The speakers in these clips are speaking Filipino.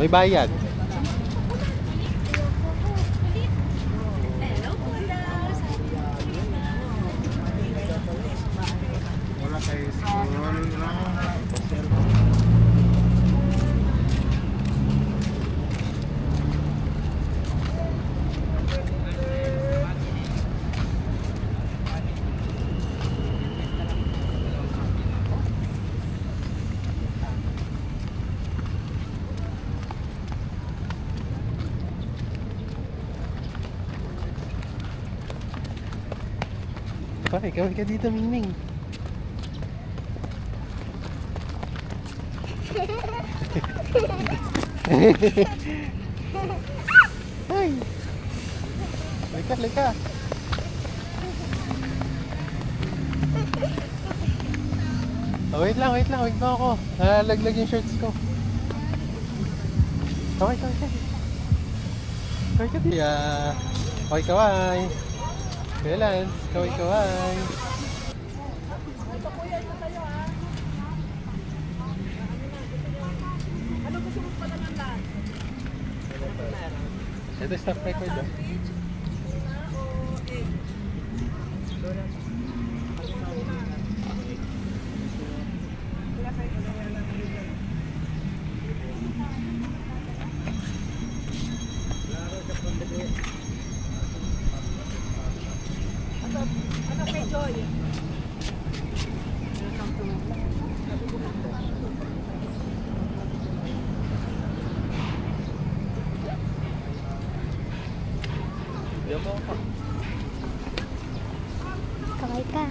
May bayad. Wala kayo school, no? Bakit? Kaway ka dito, Mingming. Ay! Lika, lika. Oh, wait lang. Wait mo ako. Nalalaglag yung shorts ko. Kaway. Kaway ka dito. Kaway. Kuya Lance, kaway. Ito stop record ah. Ano kay Joy? Kaway ka.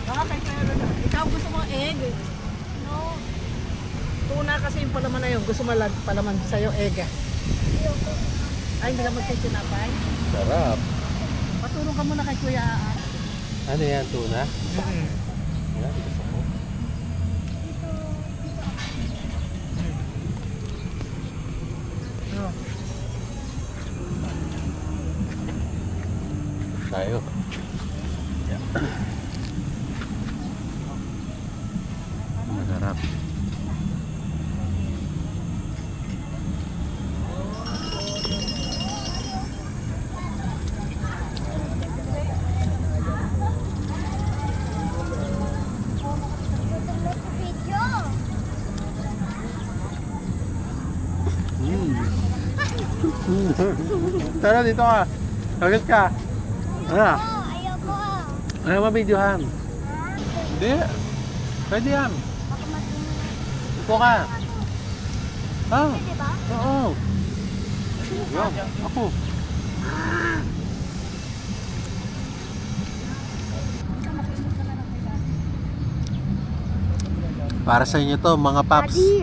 Bakit meron na? Ikaw gusto mo egg? No. Tuna kasi yung palaman na yun. Gusto mo palaman sa'yo egg. Ay, hindi ka magsisinapay? Sarap. Patulong ka muna kay Kuya Aan. Ano yan, tuna? Yan, gusto ko. Tayo. Yan. Masarap. Tara, dito ka. Kagat ka. Ano? Ayoko. Ano mabidyohan? Hindi. Pwede yan. Baka matulog. Upo ka. Ah, Diba? oo. Yan, ako. Para sa inyo to, mga paps. Daddy.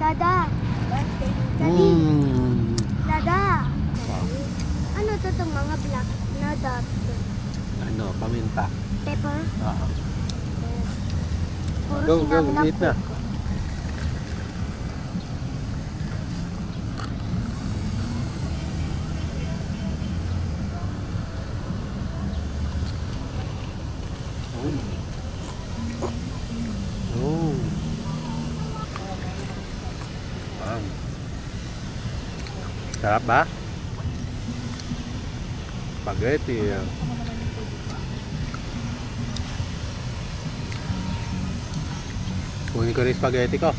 Dada. Daddy. Dada. Ano to itong mga black na dot? Ano, paminta. Pepper? Ah. Puro Go, sinabla eat na. ko. Oh. Sarap ba? Spaghetti. Kunin ko rin yung spaghetti ko.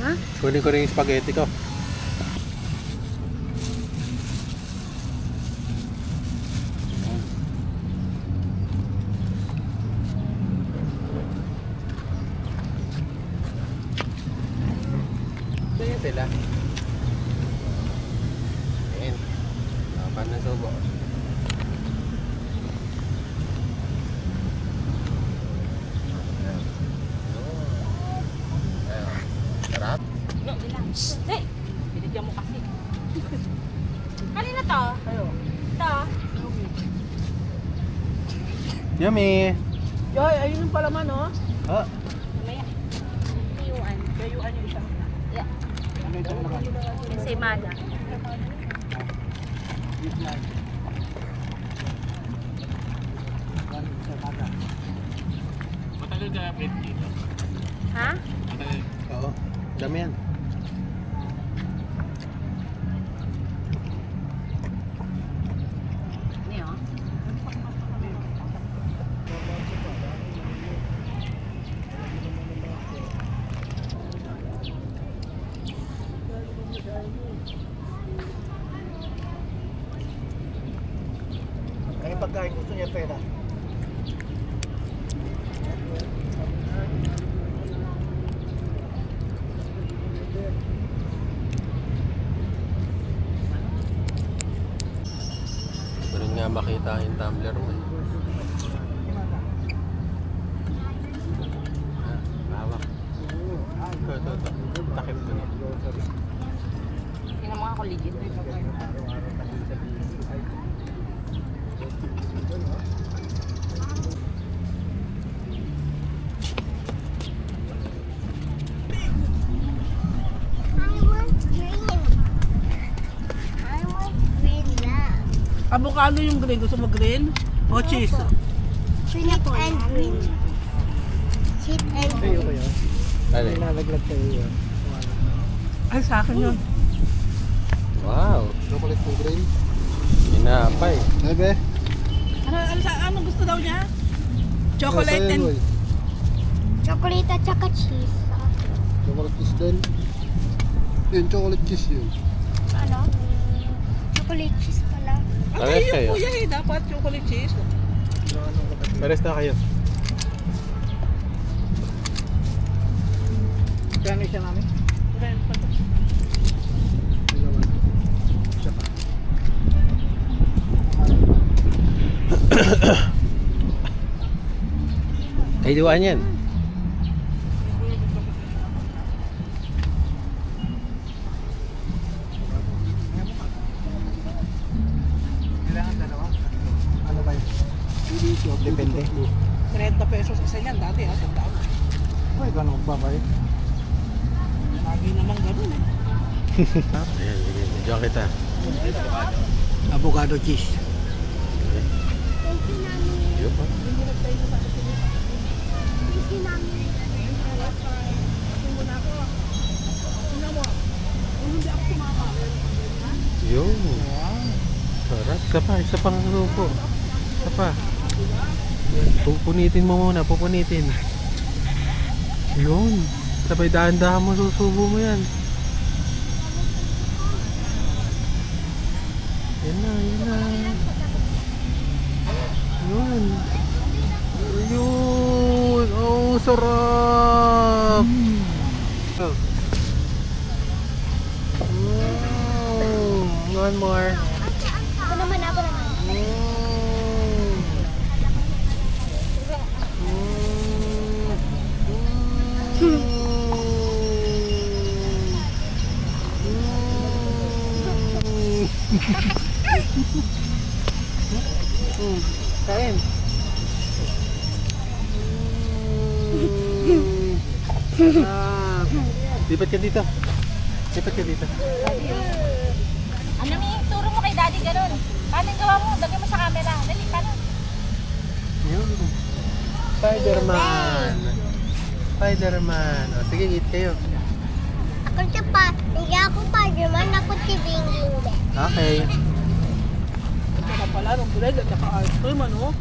Ha? Kunin ko rin yung spaghetti ko. Kaya sila. Ayan. Kapan na subo. Sarap. Hey! Binigyan mo kasi. Kanina to? Ayo. Ito? Yummy! Joy, ayun yung palaman, oh. Ah, Mamaya. Kayuan. Kayuan yung isang. Yeah. Ano ito naman? Yung semana. Ha? Oo. Dami yan. Ano yun? Kaya pagkain gusto niya pera. Meron nga makita yung tumbler mo eh. Hawak. Ito. Takip ko na. Tingnan mo ako legit. I want green. I want green lang. Avocado yung green. Gusto mo green? O cheese? Sweet and green. Sweet and green. Ano yun? Nalaglag kayo yun. Ay, sa akin yun. Wow. Chocolate ng green. Inapay. Bebe. Ano gusto daw niya? Chocolate and... Chocolate at saka cheese. Chocolate cheese din. Yun, chocolate cheese yun. Ano? Chocolate cheese pala. Parehas Ay, kayo. yung kuya eh. Dapat chocolate cheese. Pares na kayo. Kaya siya namin. Ay, duwaan yan. Kailangan dalawa. Ano ba yun? Depende. 30 pesos isa yan dati ha. Tandaan mo. Ay, gano'n magbabayad. Lagi naman ganun eh. Ayan, medyo kita. Avocado cheese. Thank you, Nami. Yup. Thank you, Nami. Yun. Sarap. Isa pang supo. Isa pa. Pupunitin mo muna, pupunitin. Yun. Sabay dahan-dahan mo, susubo mo yan. Yan na. Yun. Yun. Oh, sarap. Oh. One more. Ako naman. Kain. Lipat ka dito. Ano mi, turo mo kay daddy ganun. Paano yung gawa mo? Lagyan mo sa camera. Dali, paano? Yun. Spider-Man. O, sige, eat kayo. Ako siya pa. Hindi ako Spider-Man. Ako si Binging din. Okay. Ito na pala ng bread at saka ice cream ano?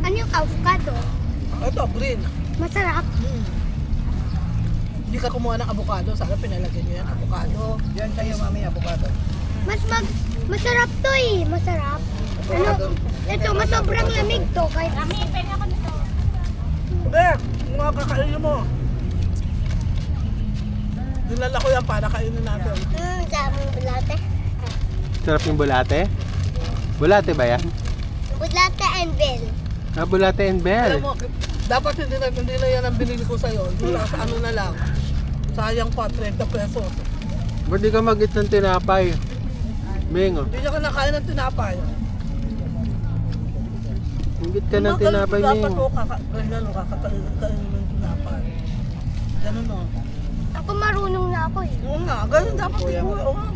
Ano yung avocado? Ito, green. Masarap. Hindi ka kumuha ng avocado. Sana pinalagyan nyo yan, avocado. Yan kayo mami, avocado. Masarap to eh. Masarap. Ano? Ito, masobrang lamig to. Kahit Rami, pwede ako nito. Bek, mga kakainin mo. Dinala ko yan para kainin natin. daming bulate. Sarap yung bulate? Bulate ba yan? Bulate and bell. Ah, bulate and bell. Alam mo, dapat hindi na yan ang binili ko sa'yo. Yung nasa ano na lang. Sayang pa, 30 pesos. Ba't di ka mag-eat ng tinapay? Ming, oh. Hindi niya ka nakain ng tinapay. Ingit ka ng tinapay, Dapat Ming. o kakakainin ng tinapay. Ganun o. Ako marunong na ako eh. Oo nga, ganun dapat yung oo nga.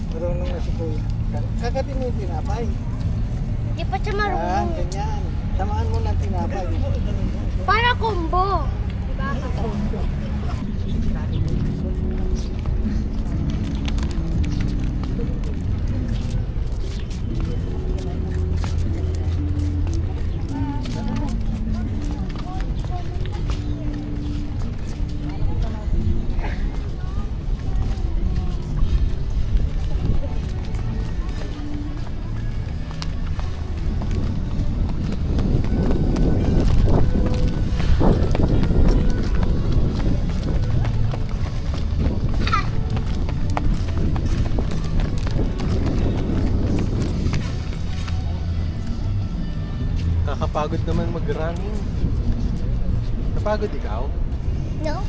Marunong na si Kuya. Kakatin mo yung tinapay. Di pa siya Yan, marunong. ganyan. Tamaan mo ng tinapay. Para combo. Diba? Kakapagod naman mag-running. Napagod ikaw? No?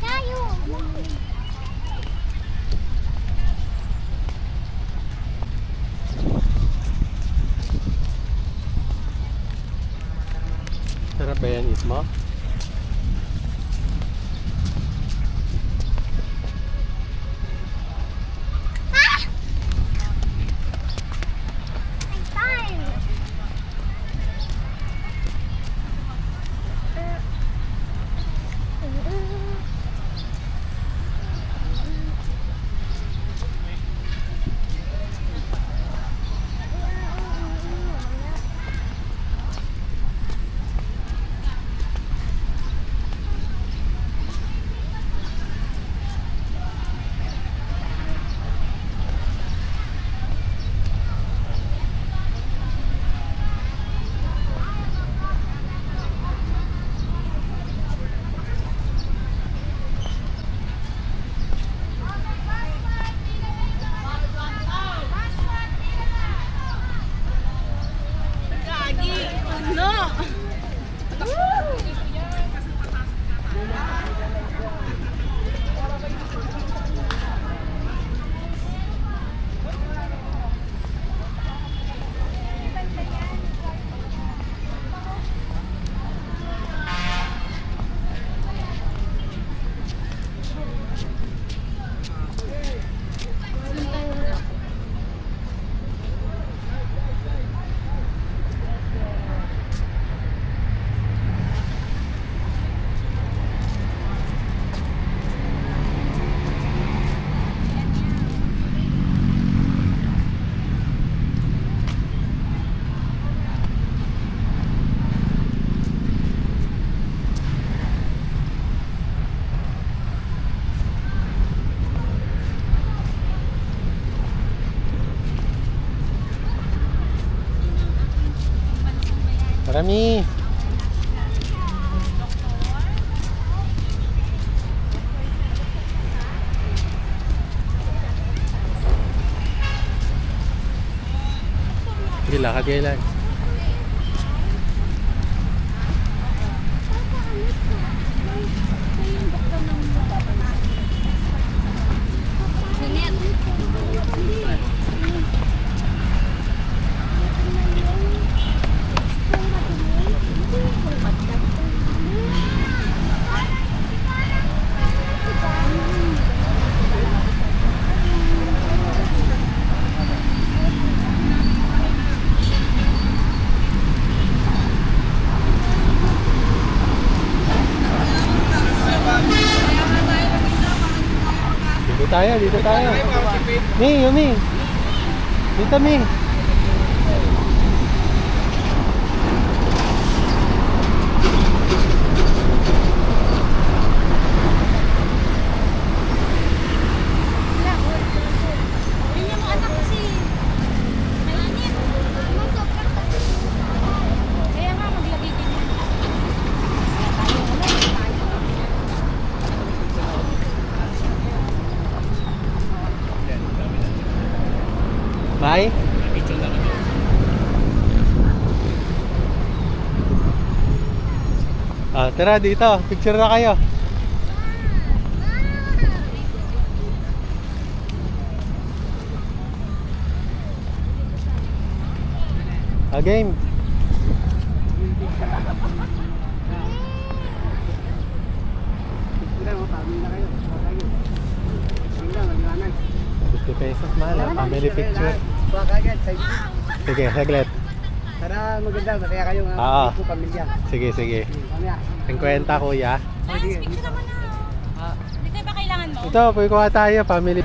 Tayo! Sarap ba yan, Isma? Time! Marami! Sige, lakad kayo lang. Dito tayo. Mi, Yumi. Dito, Mi. Bye. Ah, tara dito. Picture na kayo. Ah, game. ₱50 mahal. Family picture. Sige, saglit. Para maganda, kaya kayo nga Oo. po pamilya. Sige, sige. Mamaya. 50 kuya. Guys, picture naman na. Hindi tayo ba kailangan mo? Ito, pwede kuha tayo. Family.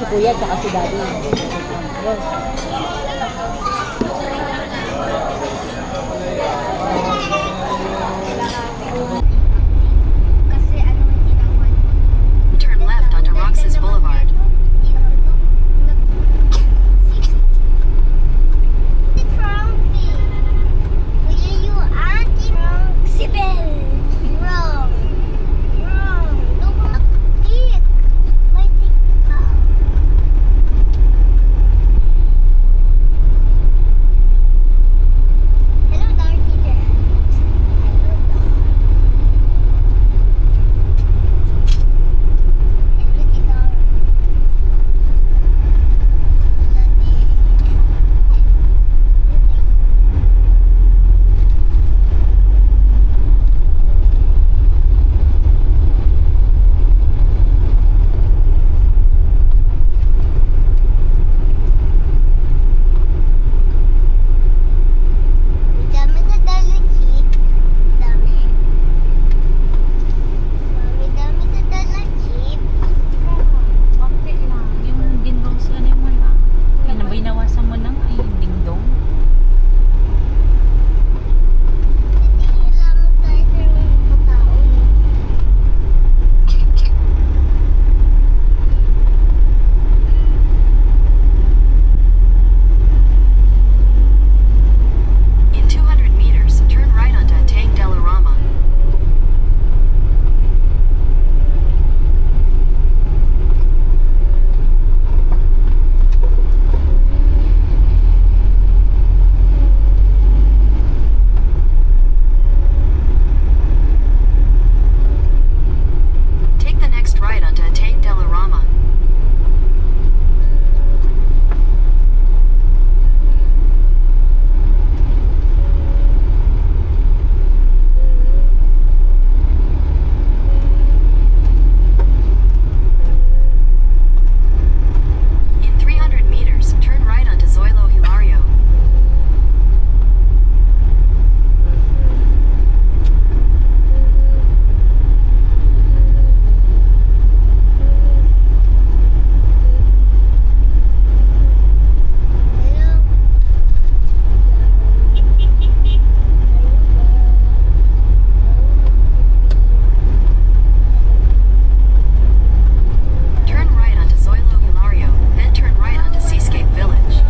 Si Kuya at si Daddy. Kasi ano hindi naman. Turn left onto Roxas Boulevard. The trophy. Kuya, you auntie wrong. Sibel. Wrong. Wrong. Look, tick. May tick ka. Hello, Darcy Jen. Hello, Tita. Dami na dala chip. Dami. Mami, dami na dala chip. Konti lang. Yung dingdong sila na yung wala. Kaya na ba inawasan mo lang ay yung dingdong? Natingin lang tayo sa mga tao. In 200 meters, turn right onto Tang Delarama. Take the next right onto Tang Delarama. In 300 meters, turn right onto Zoilo Hilario. Hello. Turn right onto Zoilo Hilario, then turn right onto Seascape Village.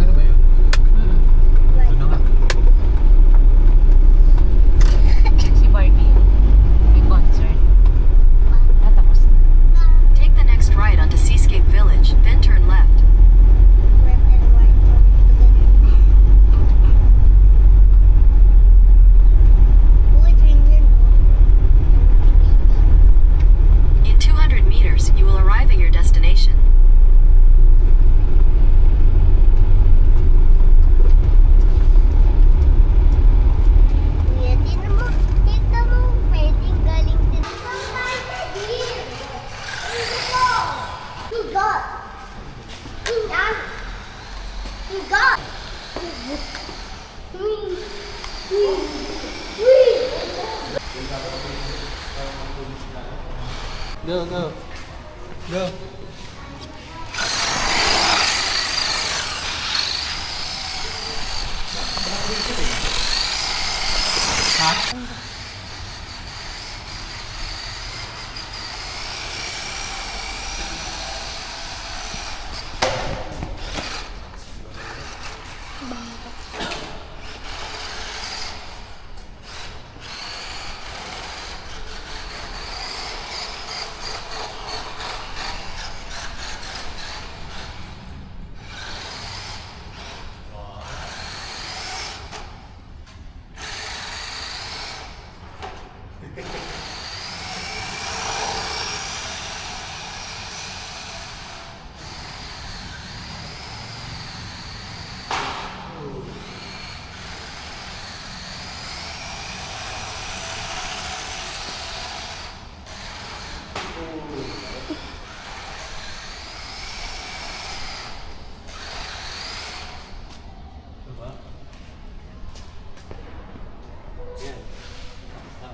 Ano ba yun? Ito na nga. Si Barbie. May concert. Tapos na. Take the next right onto Seascape Village, then turn left. Left and right together. Who's in here? In 200 meters, you will arrive at your destination. Kuya, tingnan mo, pwedeng galing din. Higot! Higot! Higot! Go, go. Go.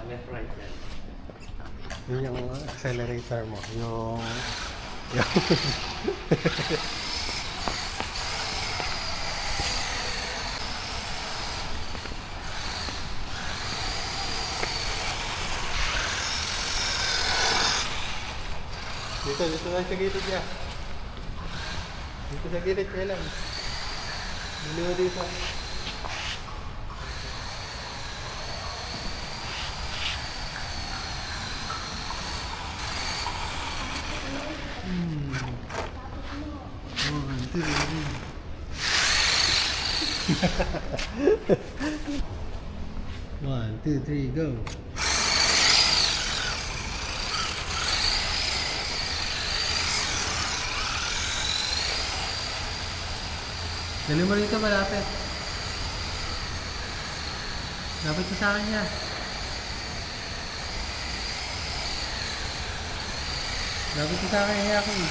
Left, right, left. Yun yung accelerator mo. Yung... dito lang sa gilid niya. Dito sa gilid niya lang. Dito dito. One, two, three, go. Dali mo rito malapit. Lapit ka sa akin niya. Lapit ka sa akin niya ako eh.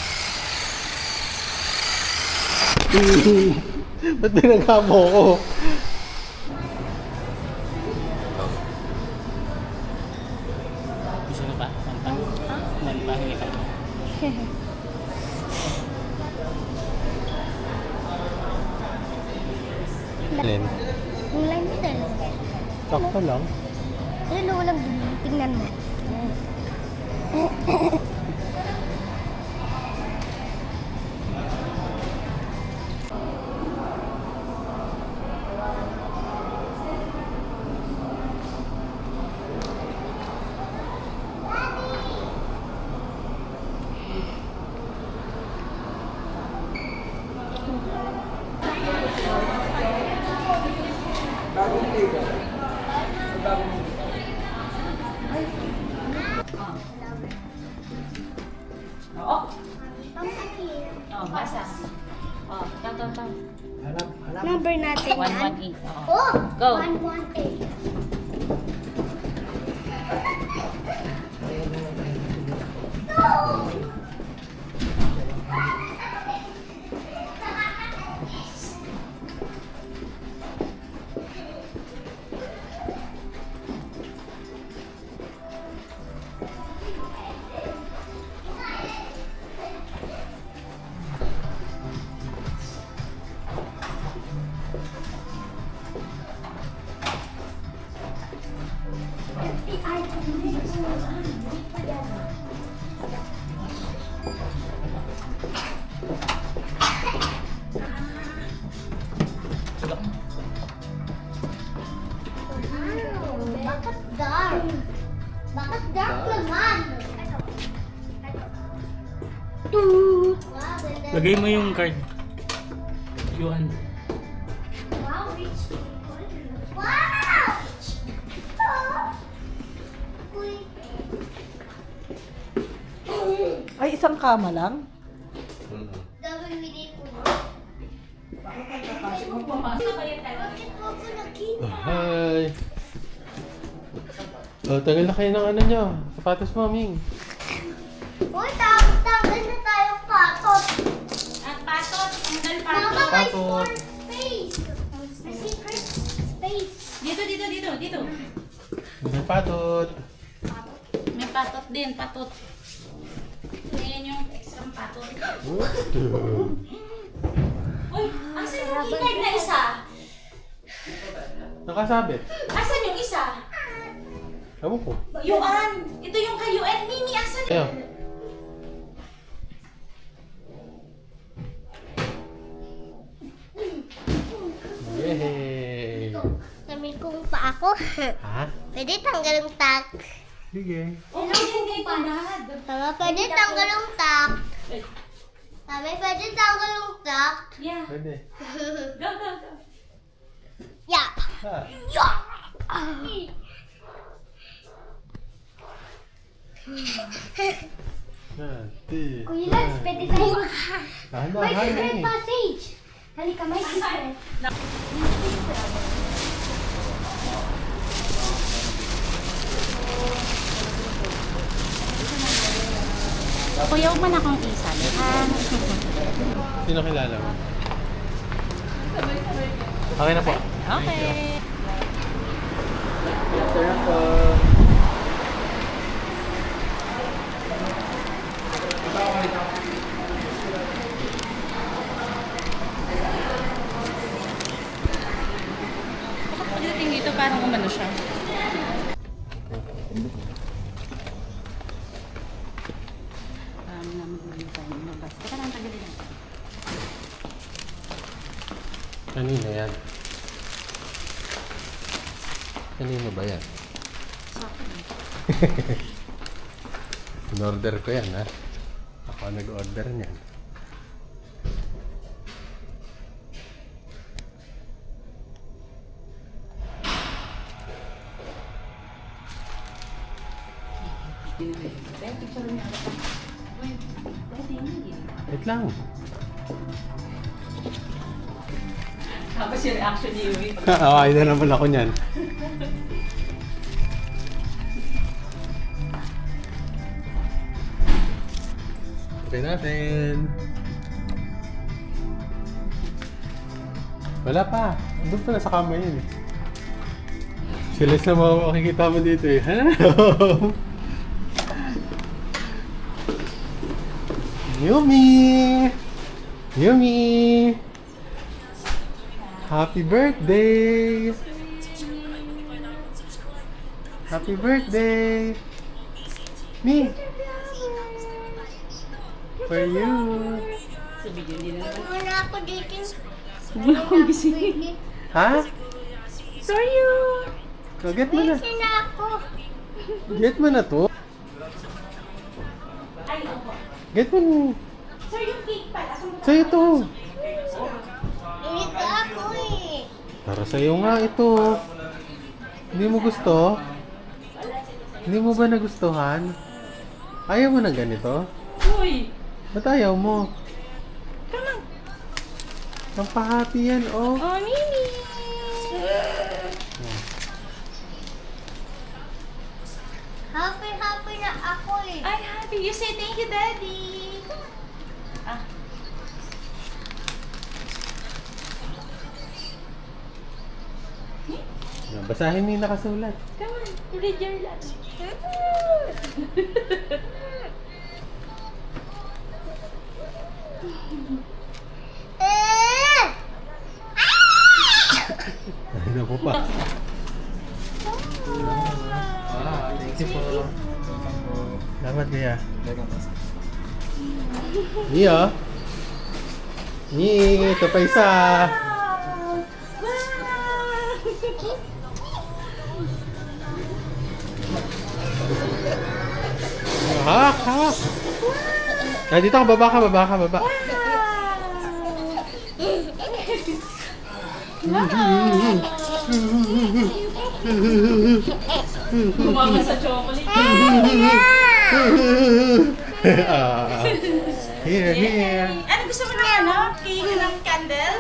Ba't binagkamo ko? Gusto mo pa? Manpahingi ka. Alin? Yung line mo dalawa. Sakto lang. Dalawa lang din. Tingnan mo. Oh, basa. Oh, ito. Number natin yan. 118. Oo. Oh! Go. 118. Bakit dark? Bakit dark naman? Wow, ganda. Lagay mo yung card. Yuan. Wow, rich people. Wow! Uy. Ay, isang kama lang? Double winning ko. Bakit mo ko nakita? Hi! Oh, tagal na kayo ng ano nyo. Sapatos mo, Ming. Uy, tagal na tayo patot. At patot. Tanggal Mama, patot. may Patot. store space. May secret space. Dito. May patot. May patot din, patot. Ayan yung extra patot. Uy, asan yung e-card na isa? Nakasabit. Asan yung isa? Ewan ko. Yuan! Ito yung kay UN. Mimi, asan? Ayun. ako. Ha? Pwede tanggal ang tak. Sige. Mama, pwede tanggal ang tak. Mami, pwede tanggal ang tak. Yeah. Pwede. Go, go, go. Yeah. Ha? Yeah. Kuya Lance, pwede tayo My secret passage. Halika, my secret. Kuya, huwag man akong isali, ha? Sino kilala mo? Okay na po. Okay. Sir ako. Pagdating dito, parang umano siya. Teka lang, tagalin lang. Kanina yan. Kanina ba yan? In-order ko yan, ha? Ako nag-order niyan. Wait lang. Tapos yung reaction ni Yui. Ay na naman ako niyan. Okay natin. Wala pa. Doon pa na sa kama yun eh. Sila na makikita mo dito eh. Hello! Yummy! Yummy! Happy birthday! Happy birthday! Me! For you! Sa video nila. Wala ako dito. Wala akong gising. Ha? For you! So, get mo na. Busy na ako. Get mo na to. Ay, opo. Get mo na. Sir, yung cake pala. Sa'yo to. Dito ako eh. Para sa'yo nga ito. Hindi mo gusto? Hindi mo ba nagustuhan? Ayaw mo na ganito? Uy! Ba't ayaw mo? Come on! Pampahati yan, oh. Oh, Mimi! Happy na ako eh. I'm happy. You say thank you, Daddy. Ah. Basahin mo yung nakasulat. Come on, read your lunch. Ano po pa? Thank you po. Salamat kaya. Niyo. Ni, ito pa isa. Ha? Ah, dito ka, baba ka, baba ka, baba. Kumama sa chocolate. Here. Ano gusto mo na ano? Cake ng candle?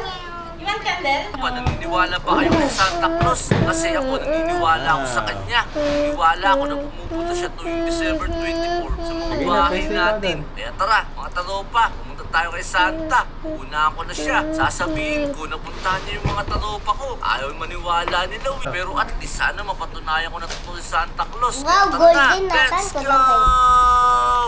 You want candle? Pa, naniniwala ba kayo kay Santa Claus? Kasi ako naniniwala ako sa kanya. Naniniwala ako na pumupunta siya tuwing December 24 sa mga bahay natin. Kaya tara, mga taropa, pumunta tayo kay Santa. Una ko na siya. Sasabihin ko na puntahan niya yung mga taropa ko. Ayaw maniwala nila. Pero at least sana mapatunayan ko na totoo si Santa Claus. Wow, Kaya tara golden na. let's Saan ko go!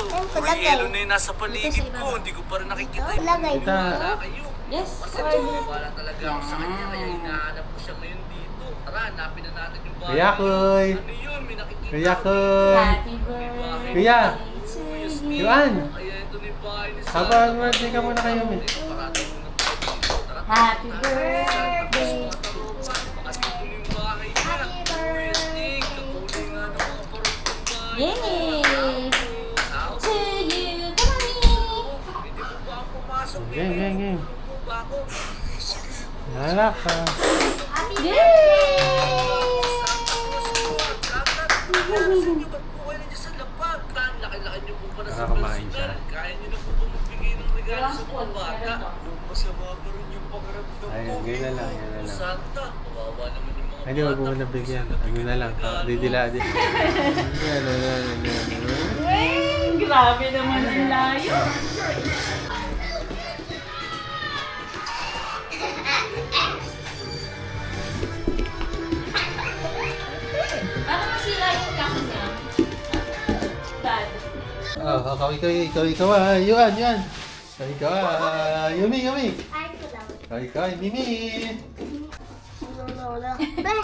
Saan ko May lagay? yelo na yung nasa paligid ko. Hindi ko pa rin nakikita yung Lagay. wala kayo. Yes. Kasi wala talaga ako sa kanya, kaya hinahanap ko siya ngayon dito. Tara, hanapin na natin yung bahay. Kuya Koy. Ano yun? May nakikita Kuya ako. Koy. Happy birthday. Kuya. Yasmin. Yuan. Kaya ito na yung bahay ni Santa. Happy birthday ka muna kayo, Min. Parating muna tayo dito. Tara, Happy Santa Claus, birthday. mga taropa. Baka dito na yung bahay niya. Happy birthday. Hala ka. Happy birthday! Laki-laki niyo po pala sa Nakakamain siya. personal. Kaya niyo na po ba magbigay ng regalo sa mga bata? Masama pa rin yung pakiramdam Ayun, ko. yun na lang, yun na lang. Santa, kawawa naman yung mga Ay, di, wag mo na bigyan. Ano na lang, didila din. Grabe naman ang layo. Parang masira yung cam niya. Dad. Oh, ikaw, yuan. Ikaw, Yumi. Ay, ko lang. Ikaw, Mimi. Lola. Beh!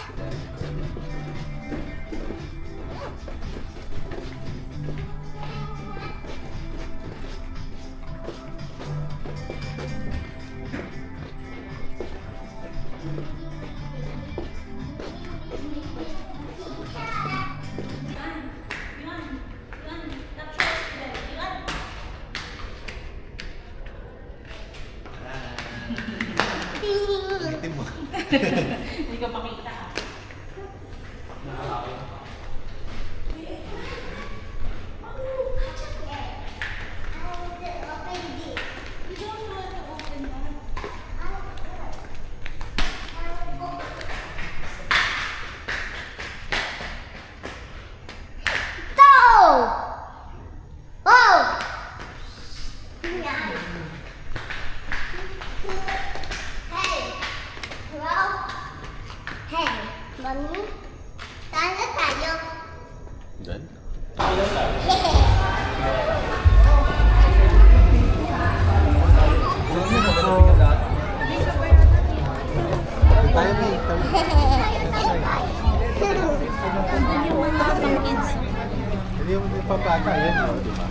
Hindi ka makita. Hey, Mami, tayo tayo. Dan? Tayo, Mi. Hindi mo din papata. Yan, di ba?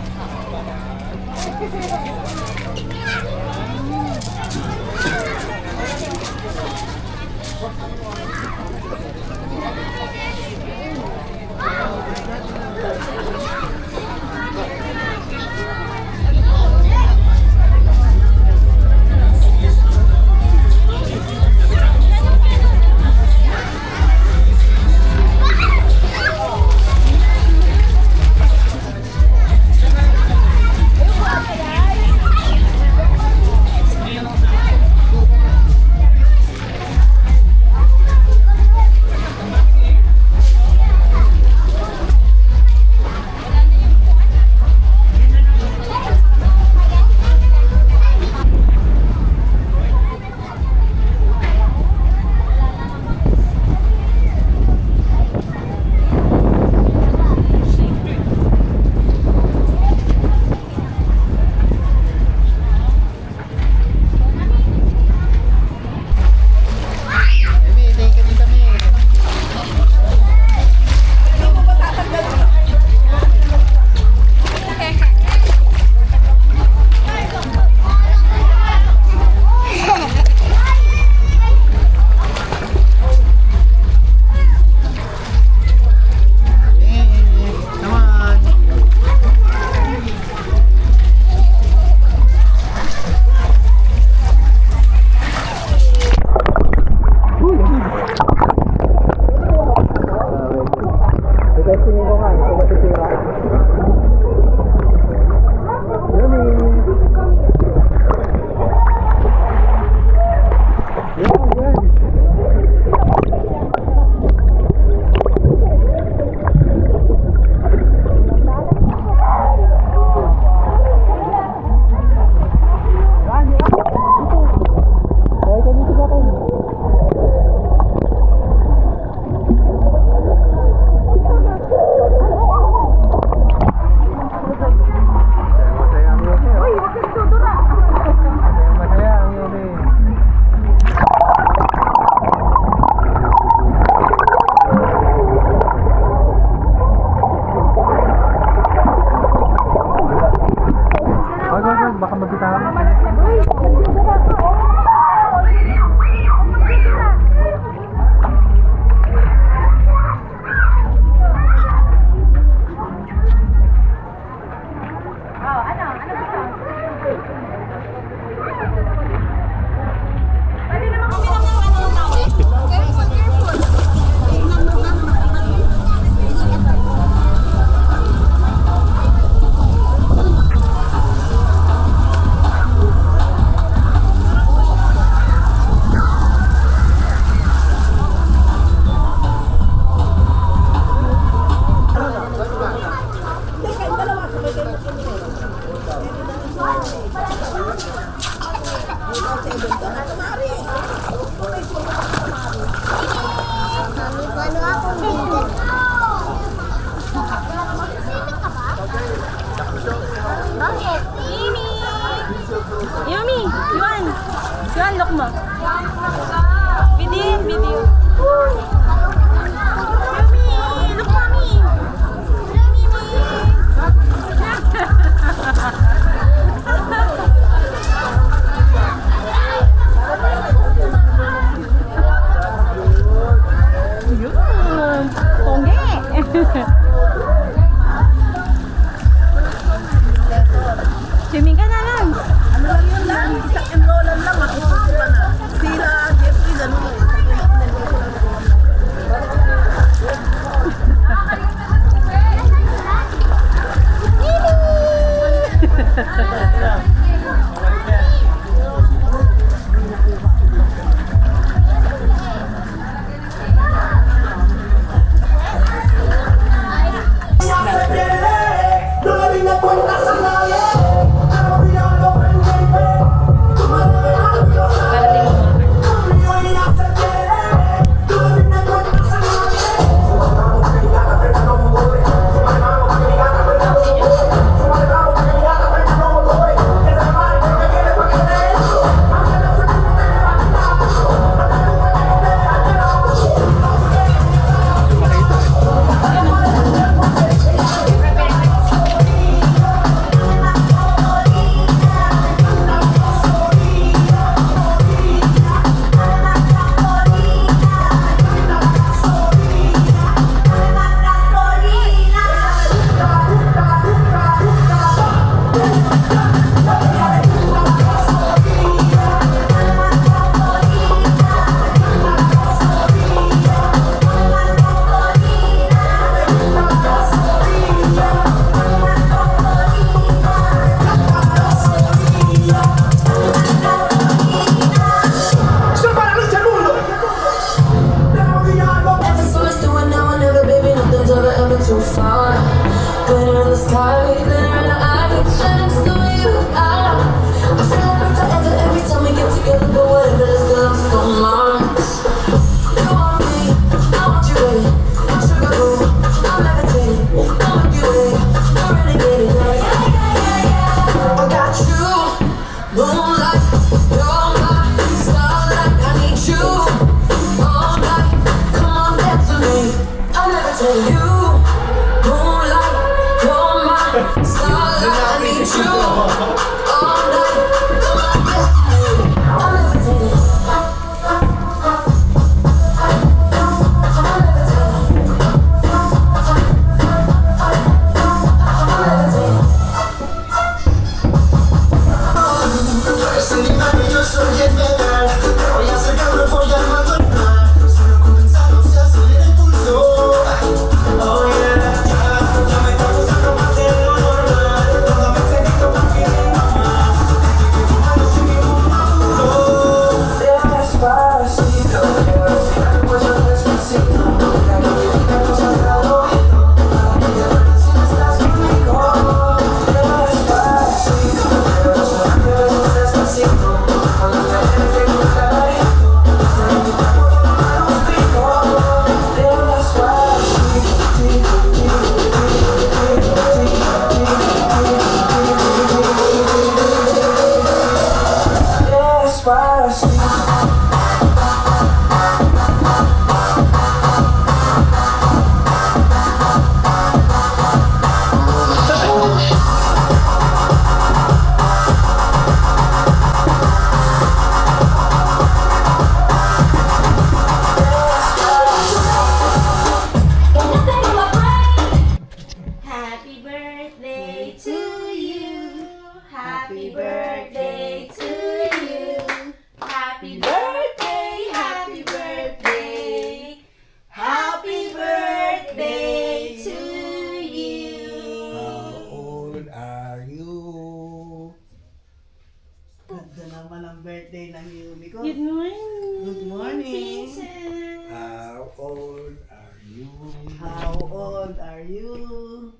old are you?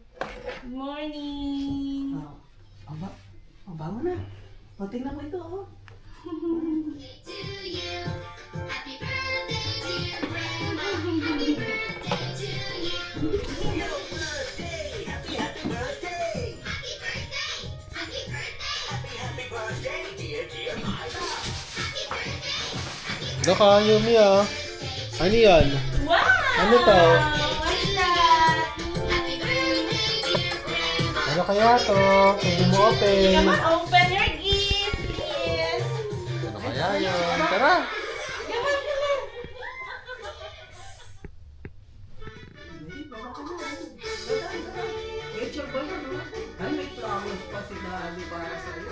Morning! Oh, aba, bango na. O, tingnan mo ito, oh. Naka, Yumi ah. Ano yan? Wow! Ano to? What's that? Ano kaya to? Hindi mo open. Come on, open your gift, please! Ano kaya yun? Tara! Come on, come on! Nature boy, ano? Ay, may flowers pa si Daddy para sa'yo.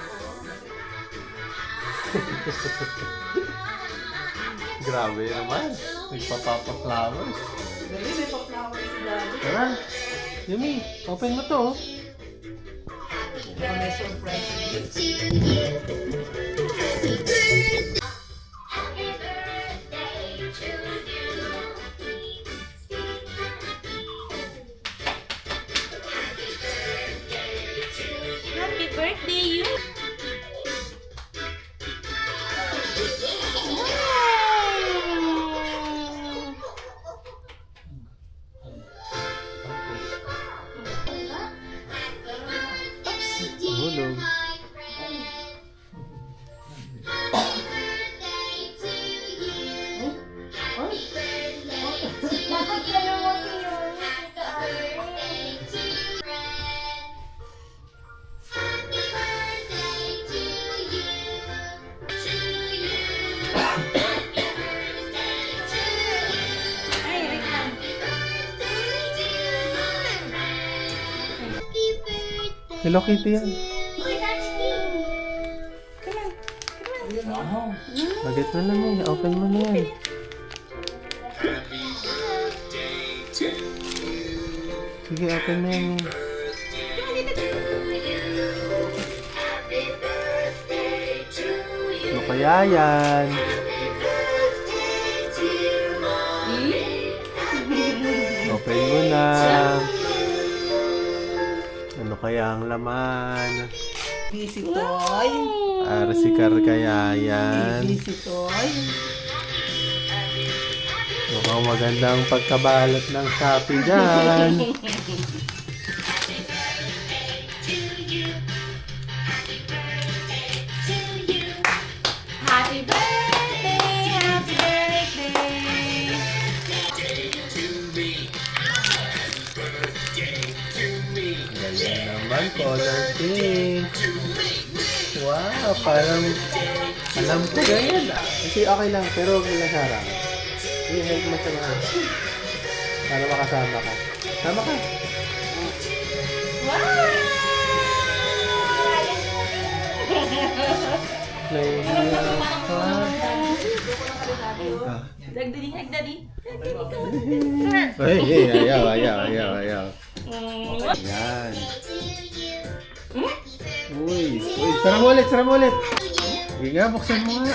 Grabe naman. Nagpapapa flowers. Dali, may pa-flowers si Daddy. Tara! Yumi, open mo to. Oh. May surprise. Happy birthday, you! Wow! Hulog. Dapat gano'n mo si Yumi, Tito Ay, wait lang. Hello Kitty yan. Bagit mo lang eh. Open mo na yan. Sige, open mo yan. Ano kaya yan? Open mo na. Ano kaya ang laman? Busy toy. Arsikar kaya yan? Busy toy. Mukhang magandang pagkabalot ng Shopee dyan. Happy birthday! Happy birthday! Ganyan naman, color pink. Wow, parang alam ko ganyan. Kasi okay lang, pero huwag mo lang harang. I-help mo siya mga. Para makasama ka. Sama ka. Play Dagdading, dagdading. Ay, ayaw. Yan. Uy, sara mo ulit. Sige nga, buksan mo nga.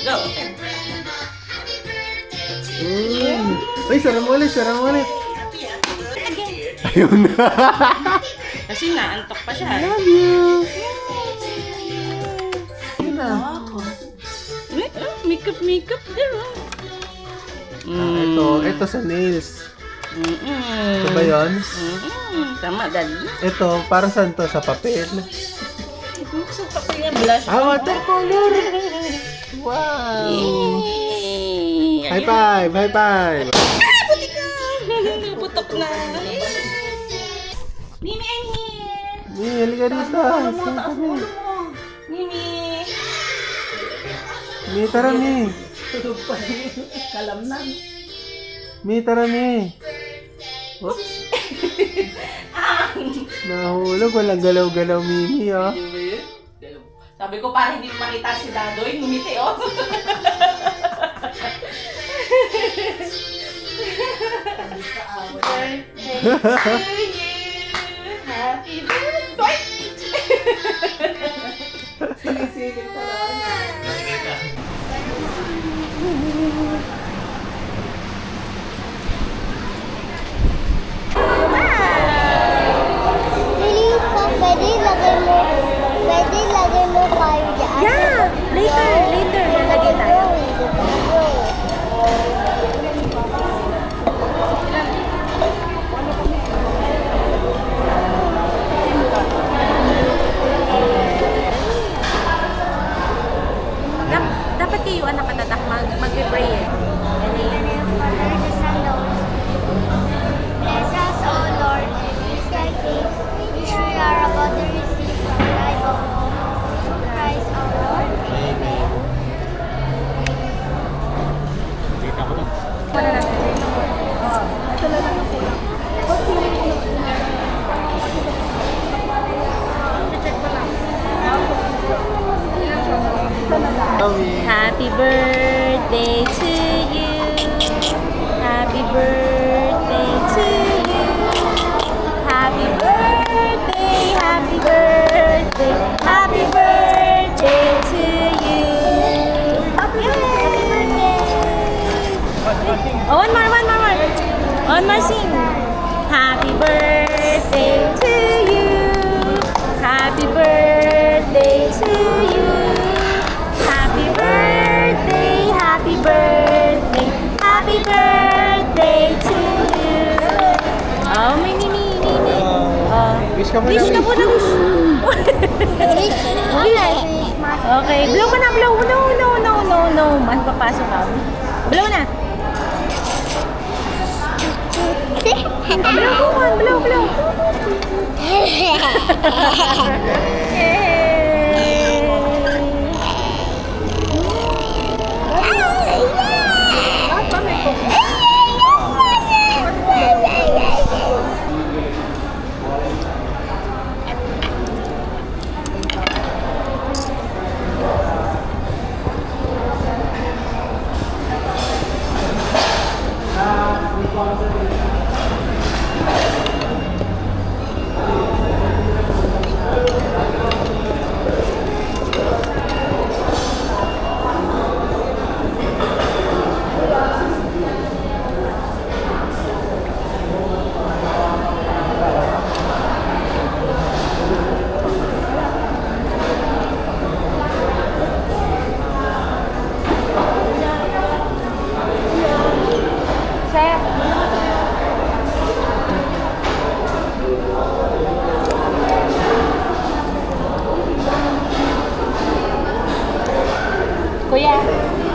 Go! Uy, sara mo ulit. Ayun na. Kasi naantok pa siya. Love you. Ayun na. Makeup, diba? Ito sa nails. Ito ba yun? Tama, dali. Ito, para saan to? Sa papel? Buksan pa ko yung blush. Watercolor! Wow! Yay! High five! Puti ka! Putok na. Mimi, I'm here! Mimi, halika dito. Mimi! Mi, tara, Mi. Tulog pa rin. Kalamnan. Mi, tara, Mi. Oops. Nahulog. Walang galaw-galaw, Mimi, oh. Sabi ko para hindi makita si Dadoy, ngumiti, oh. Birthday to you! Happy birthday! Siling-siling talaga. Nakikita. Happy birthday to you. Happy birthday to you. Happy birthday, happy birthday, happy birthday to you. Yay! Oh, one more. One more sing. Happy birthday to you. Happy birthday to you. Happy birthday, happy birthday, happy birthday to you. Oh, mini. Wish ka muna, Wish ka muna, wish. Okay, blow ka na, blow. No. Mas papasok ka. Blow na. Blow.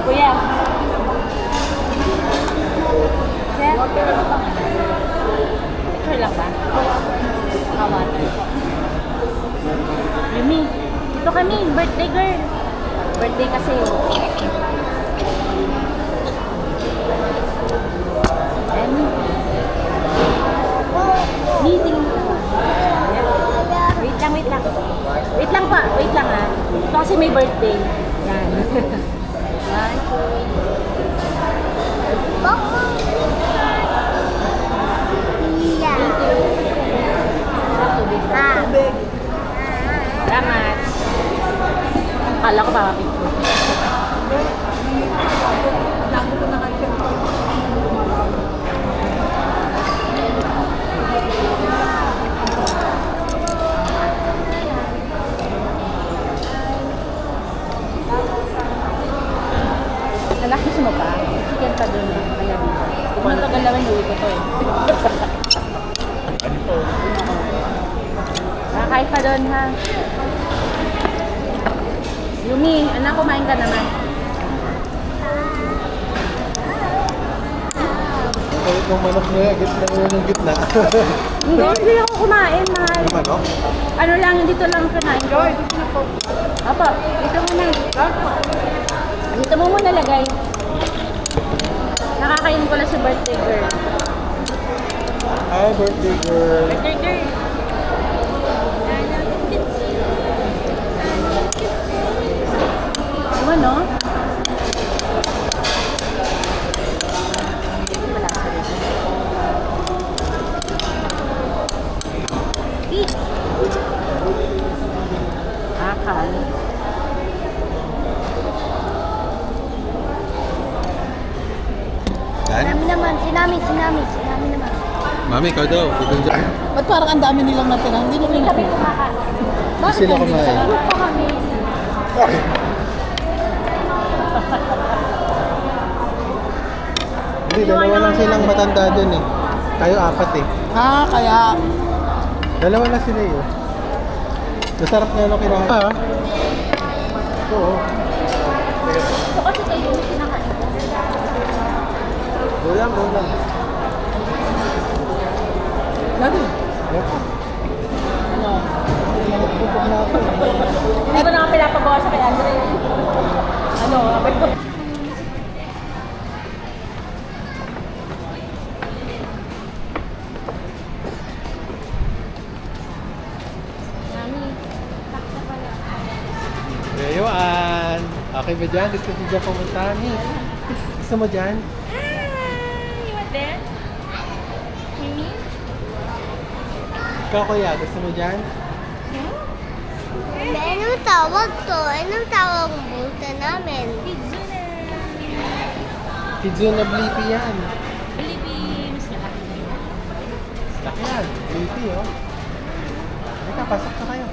Kuya. Sir? Picture lang ba? Kawat. Yumi, dito kami, birthday girl. Birthday kasi. Meeting. Wait lang pa. Wait lang ha. Ito kasi may birthday. Yan. Salamat. Akala ko baka picture. Anak, gusto mo pa? Chicken pa dun. Kaya dito. Kung matagal naman, huwi ko to eh. Kahit pa dun ha. Yumi, anak, kumain ka naman. Kahit ng manok mo yan, gitna. Hindi ako kumain, mahal. Ano manok? Ano lang, dito lang kumain ko. Apo, dito muna. Dito mo muna lagay. Nakakain ko lang si birthday girl. Hi, birthday girl. Birthday girl. Ano? Akal. Sinami naman. Mami, ikaw daw. Dito dyan. Ba't parang ang dami nilang natira? Hindi mo Hindi kami kumakain. Hindi sila kumain. Group pa kami. Hindi, dalawa lang silang matanda dun eh. Tayo apat eh. Ah, kaya Dalawa lang sila eh. Masarap nga nung kinain. Ah? Oo. So kasi kayo yung kinakain. Ulam. Lagi. Hindi ko na nga pinapagawa sa kay Andre. Ano, abay ko. Rayuan. Okay ba dyan? Gusto mo dyan pumunta? Ni? Gusto mo dyan? You want there? Mimi? Ikaw kuya, gusto mo dyan? Anong tawag to? Anong tawag ang buta namin? Kidzuna Blippi yan. Philippines. Laki yan. Blippi oh. Halika, pasok na kayo.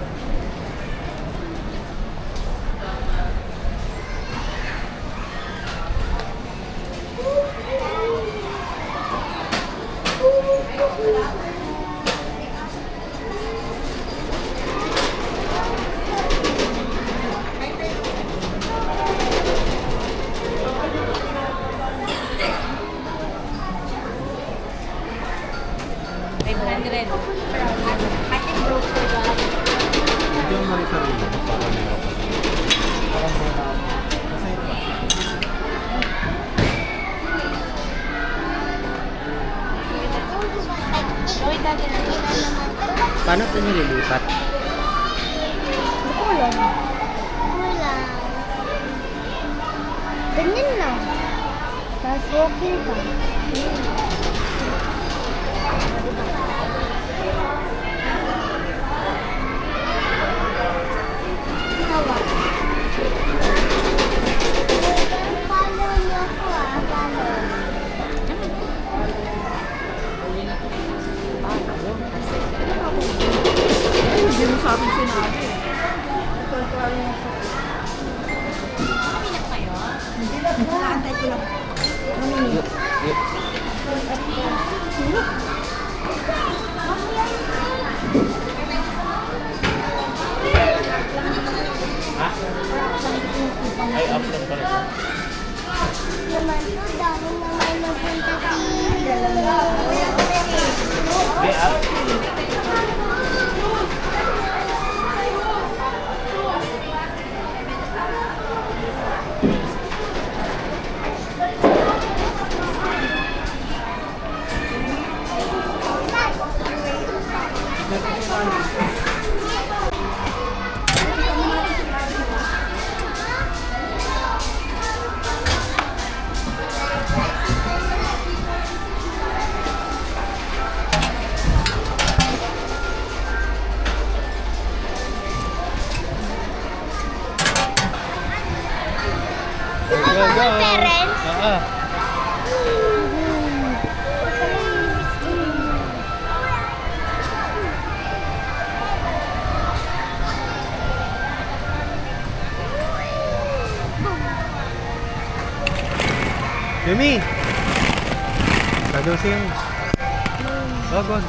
Hindi mo rin sarili. Para meron ka. Para meron ako. Masaya pa. Paano ito nililipat? Wala. Ganyan lang. Tapos walking ka. Hawak. Follow niyo ako follow. Hindi mo sa akin sinabi. Naantay ko lang. Ay, upload pa rin. Naman po, dami naman nagpunta dito. Hindi, Mga parents. Yumi! Tadosin. Wag, wag.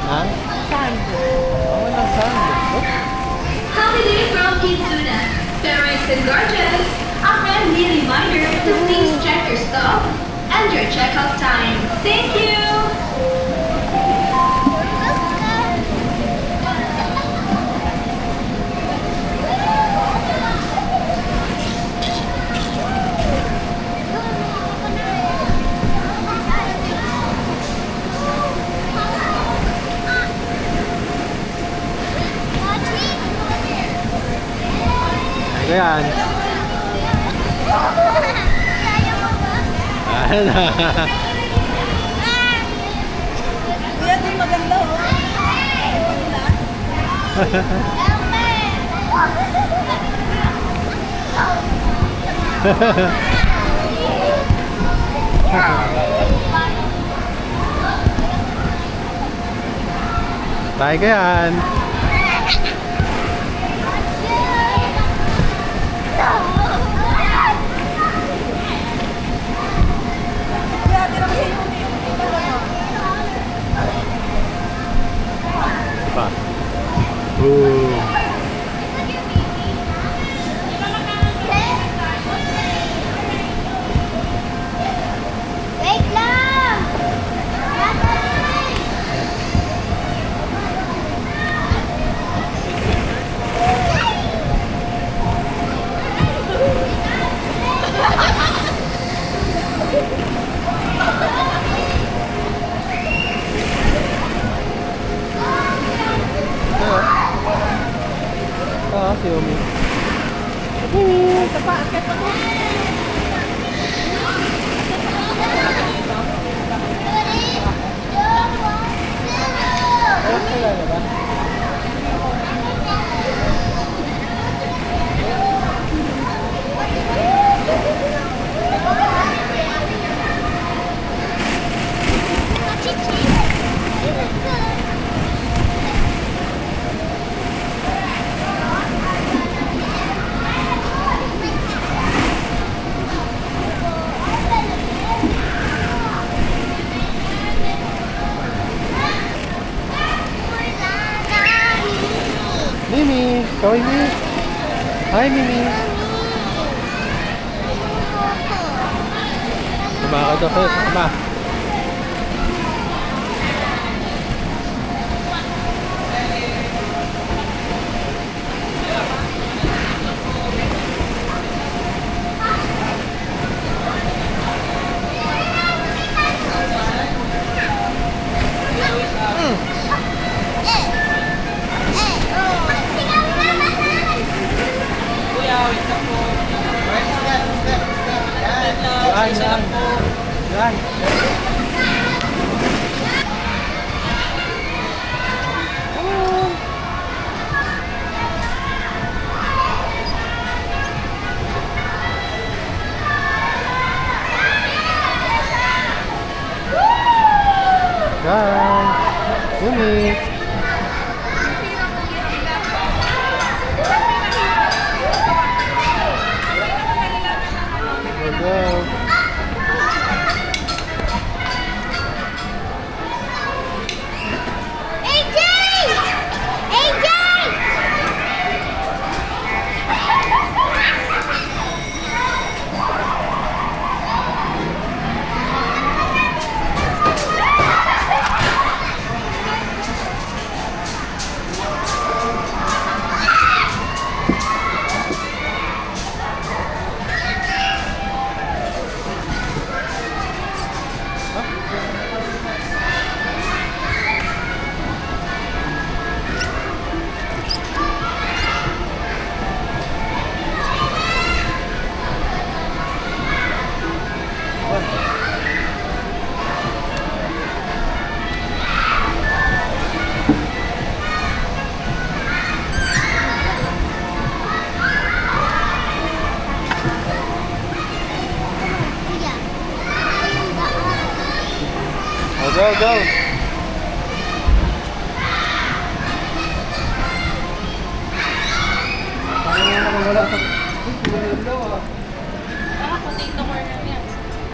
Ha? Saan? Walang sand. Happy day from Kidzuna. Parents and guardians, a friendly reminder to please check your stuff and your checkout time. Thank you! Ayan. Ayan. Kuya, di maganda oh. Tayo ka yan. Pa. Wait lang! Si Omi. Mimi, kaway Mimi. Hi Mimi. Kumakad ako sa kama. Yan. Yan. Mimi. Go. AJ! AJ! Go, go.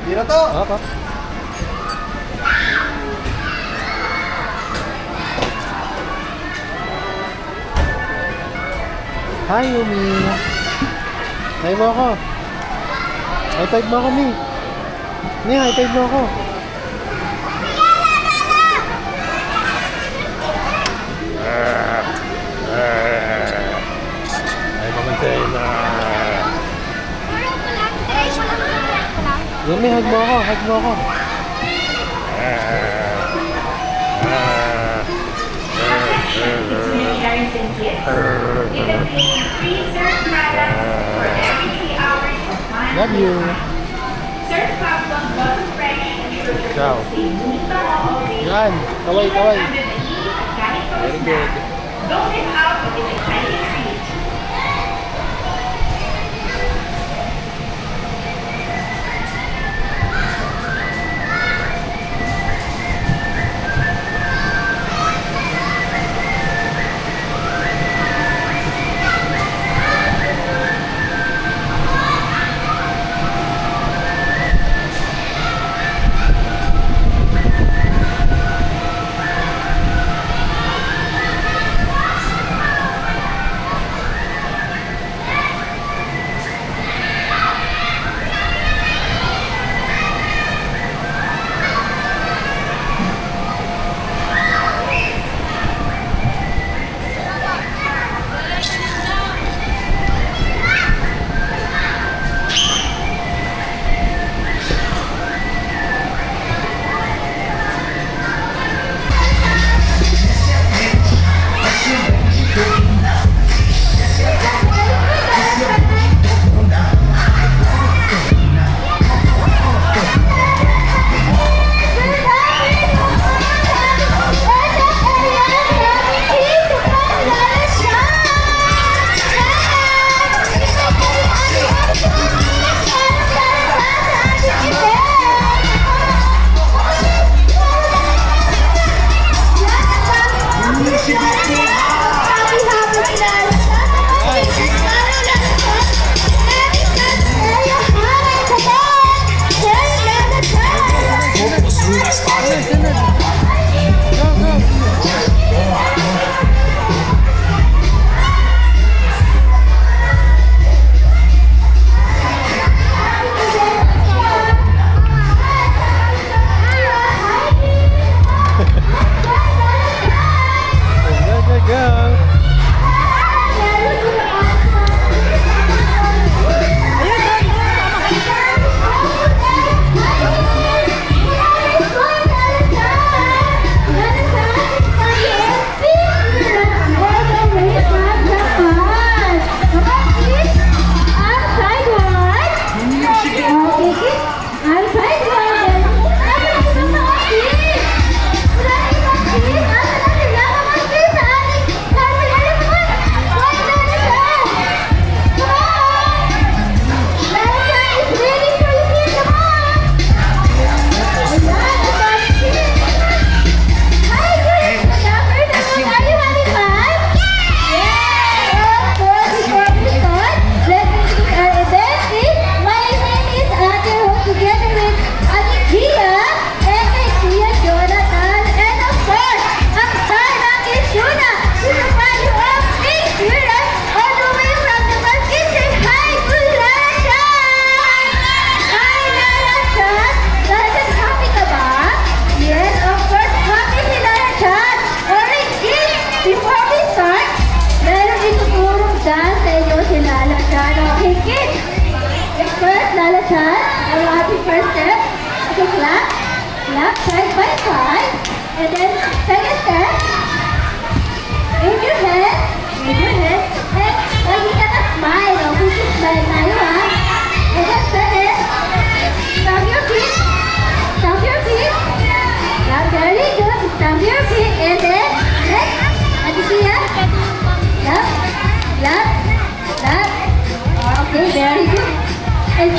Di na to. Apa? Hi, Yumi. Hi mo ako. High five mo ako, Mi. Mi, high five mo ako. Ay, mamansin na. Yumi, hug mo ako. Hug mo ako. Love you. Ciao. Yan. Kaway, kaway. Very good. Don't miss out on this exciting treat. chance. Our ating first step. Okay, clap. Clap side by side. And then second step. Wave your hand. Wave your hand. And lagi ka na smile. Okay, smile tayo ha. And then second. Stamp your feet. Stamp your feet. Yeah, very good. Stamp your feet. And then next. Ate Tia. Clap. Clap. Clap. Okay, very good. And